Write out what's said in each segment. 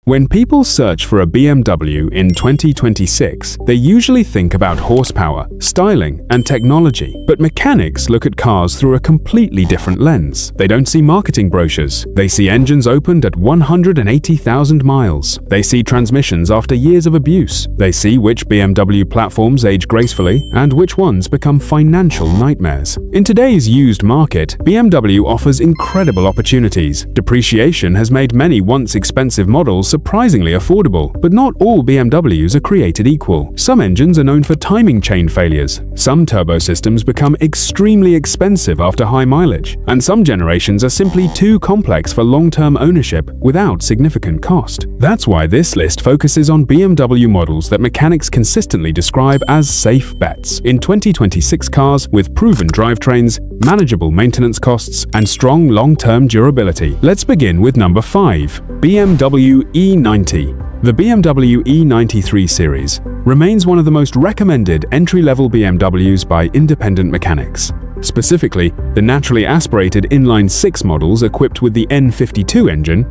When people search for a BMW in 2026, they usually think about horsepower, styling, and technology. But mechanics look at cars through a completely different lens. They don't see marketing brochures. They see engines opened at 180,000 miles. They see transmissions after years of abuse. They see which BMW platforms age gracefully and which ones become financial nightmares. In today's used market, BMW offers incredible opportunities. Depreciation has made many once expensive models surprisingly affordable, but not all BMWs are created equal. Some engines are known for timing chain failures, some turbo systems become extremely expensive after high mileage, and some generations are simply too complex for long-term ownership without significant cost. That's why this list focuses on BMW models that mechanics consistently describe as safe bets in 2026 cars with proven drivetrains, manageable maintenance costs, and strong long-term durability. Let's begin with number 5. BMW E90. The BMW E93 series remains one of the most recommended entry-level BMWs by independent mechanics. Specifically, the naturally aspirated inline-six models equipped with the N52 engine.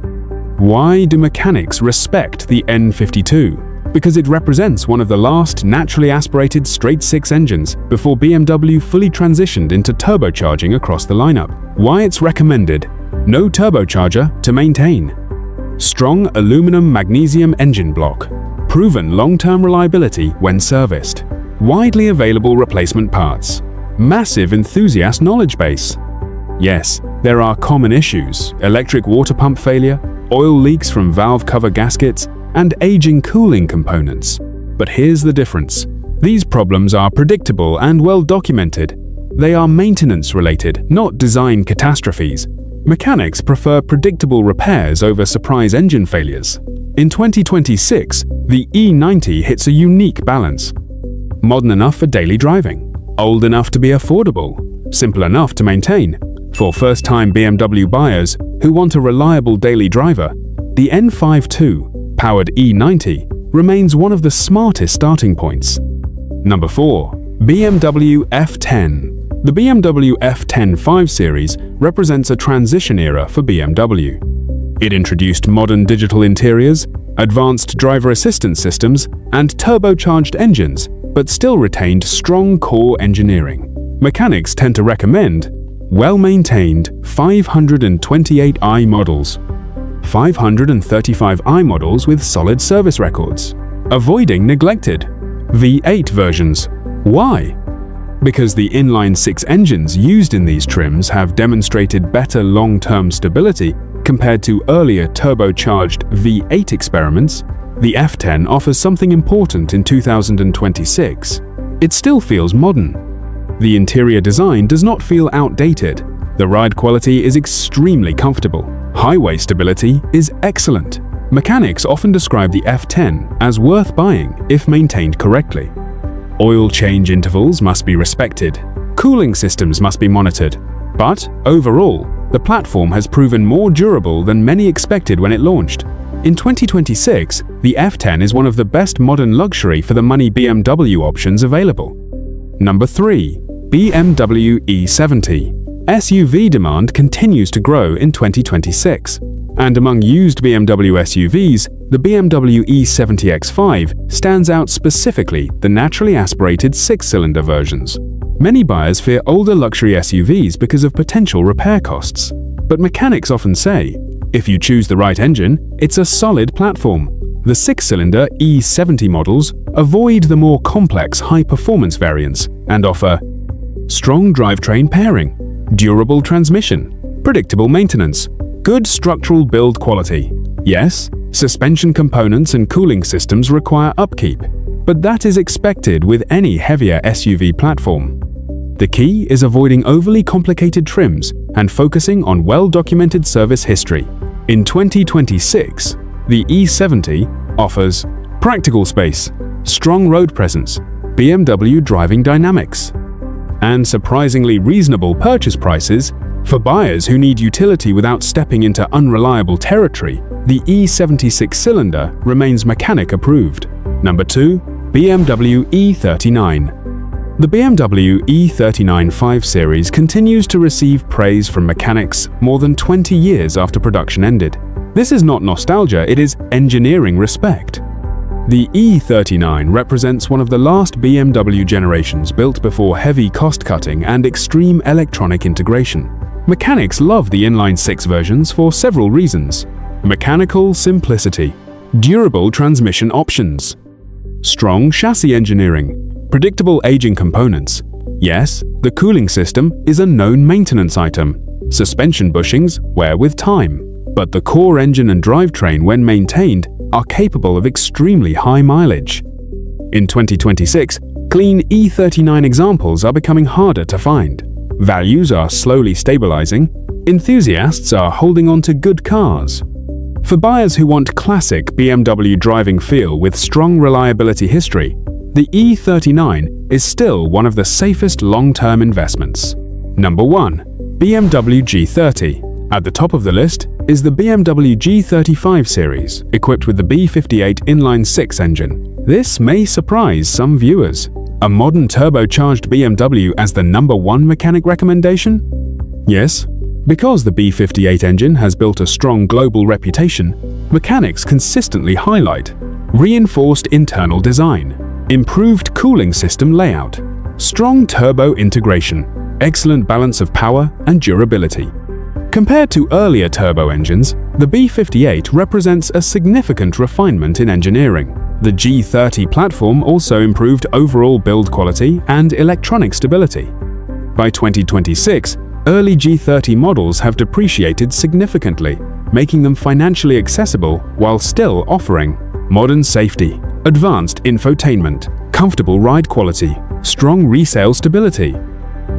Why do mechanics respect the N52? Because it represents one of the last naturally aspirated straight-six engines before BMW fully transitioned into turbocharging across the lineup. Why it's recommended: no turbocharger to maintain. Strong aluminum-magnesium engine block. Proven long-term reliability when serviced. Widely available replacement parts. Massive enthusiast knowledge base. Yes, there are common issues: electric water pump failure, oil leaks from valve cover gaskets, and aging cooling components. But here's the difference. These problems are predictable and well documented. They are maintenance-related, not design catastrophes. Mechanics prefer predictable repairs over surprise engine failures. In 2026, the E90 hits a unique balance. Modern enough for daily driving, old enough to be affordable, simple enough to maintain. For first-time BMW buyers who want a reliable daily driver, the N52 powered E90 remains one of the smartest starting points. Number 4. BMW F10. The BMW F10 5 Series represents a transition era for BMW. It introduced modern digital interiors, advanced driver assistance systems, and turbocharged engines, but still retained strong core engineering. Mechanics tend to recommend well-maintained 528i models, 535i models with solid service records, avoiding neglected V8 versions. Why? Because the inline-six engines used in these trims have demonstrated better long-term stability compared to earlier turbocharged V8 experiments. The F10 offers something important in 2026. It still feels modern. The interior design does not feel outdated. The ride quality is extremely comfortable. Highway stability is excellent. Mechanics often describe the F10 as worth buying if maintained correctly. Oil change intervals must be respected. Cooling systems must be monitored. But overall, the platform has proven more durable than many expected when it launched. In 2026, the F10 is one of the best modern luxury for the money BMW options available. Number 3. BMW E70. SUV demand continues to grow in 2026. And among used BMW SUVs, the BMW E70 X5 stands out, specifically the naturally aspirated six-cylinder versions. Many buyers fear older luxury SUVs because of potential repair costs. But mechanics often say, if you choose the right engine, it's a solid platform. The six-cylinder E70 models avoid the more complex high-performance variants and offer strong drivetrain pairing, durable transmission, predictable maintenance, good structural build quality. Yes, suspension components and cooling systems require upkeep, but that is expected with any heavier SUV platform. The key is avoiding overly complicated trims and focusing on well-documented service history. In 2026, the E70 offers practical space, strong road presence, BMW driving dynamics, and surprisingly reasonable purchase prices. For buyers who need utility without stepping into unreliable territory, the E70 six-cylinder remains mechanic-approved. Number 2. BMW E39. The BMW E39 5 Series continues to receive praise from mechanics more than 20 years after production ended. This is not nostalgia, it is engineering respect. The E39 represents one of the last BMW generations built before heavy cost-cutting and extreme electronic integration. Mechanics love the inline-six versions for several reasons: mechanical simplicity, durable transmission options, strong chassis engineering, predictable aging components. Yes, the cooling system is a known maintenance item. Suspension bushings wear with time, but the core engine and drivetrain, when maintained, are capable of extremely high mileage. In 2026, clean E39 examples are becoming harder to find. Values are slowly stabilizing. Enthusiasts are holding on to good cars. For buyers who want classic BMW driving feel with strong reliability history, the E39 is still one of the safest long-term investments. Number 1. BMW G30. At the top of the list is the BMW G35 series, equipped with the B58 inline-six engine. This may surprise some viewers. A modern turbocharged BMW as the #1 mechanic recommendation? Yes, because the B58 engine has built a strong global reputation, mechanics consistently highlight reinforced internal design, improved cooling system layout, strong turbo integration, excellent balance of power and durability. Compared to earlier turbo engines, the B58 represents a significant refinement in engineering. The G30 platform also improved overall build quality and electronic stability. By 2026, early G30 models have depreciated significantly, making them financially accessible while still offering modern safety, advanced infotainment, comfortable ride quality, strong resale stability.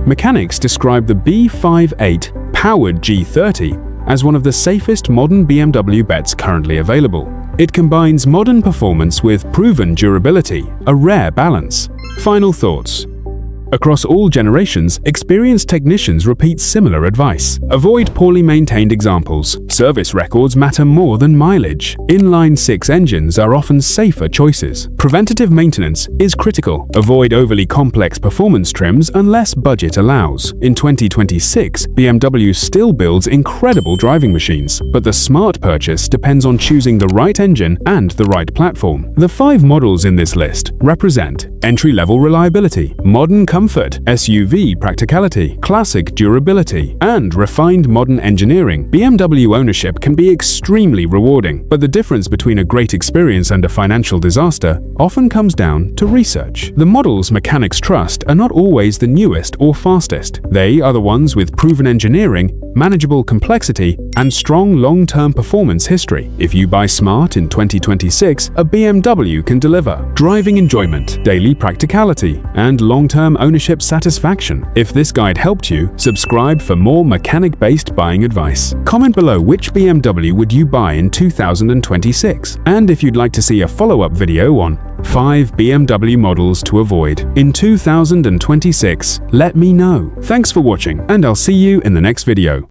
Mechanics describe the B58 powered G30 as one of the safest modern BMW bets currently available. It combines modern performance with proven durability, a rare balance. Final thoughts. Across all generations, experienced technicians repeat similar advice. Avoid poorly maintained examples. Service records matter more than mileage. Inline-six engines are often safer choices. Preventative maintenance is critical. Avoid overly complex performance trims unless budget allows. In 2026, BMW still builds incredible driving machines, but the smart purchase depends on choosing the right engine and the right platform. The 5 models in this list represent entry-level reliability, modern comfort, SUV practicality, classic durability, and refined modern engineering. BMW ownership can be extremely rewarding, but the difference between a great experience and a financial disaster often comes down to research. The models mechanics trust are not always the newest or fastest. They are the ones with proven engineering, manageable complexity, and strong long-term performance history. If you buy smart in 2026, a BMW can deliver driving enjoyment, daily practicality, and long-term ownership satisfaction. If this guide helped you, subscribe for more mechanic-based buying advice. Comment below which BMW would you buy in 2026, and if you'd like to see a follow-up video on 5 BMW models to avoid in 2026, let me know. Thanks for watching, and I'll see you in the next video.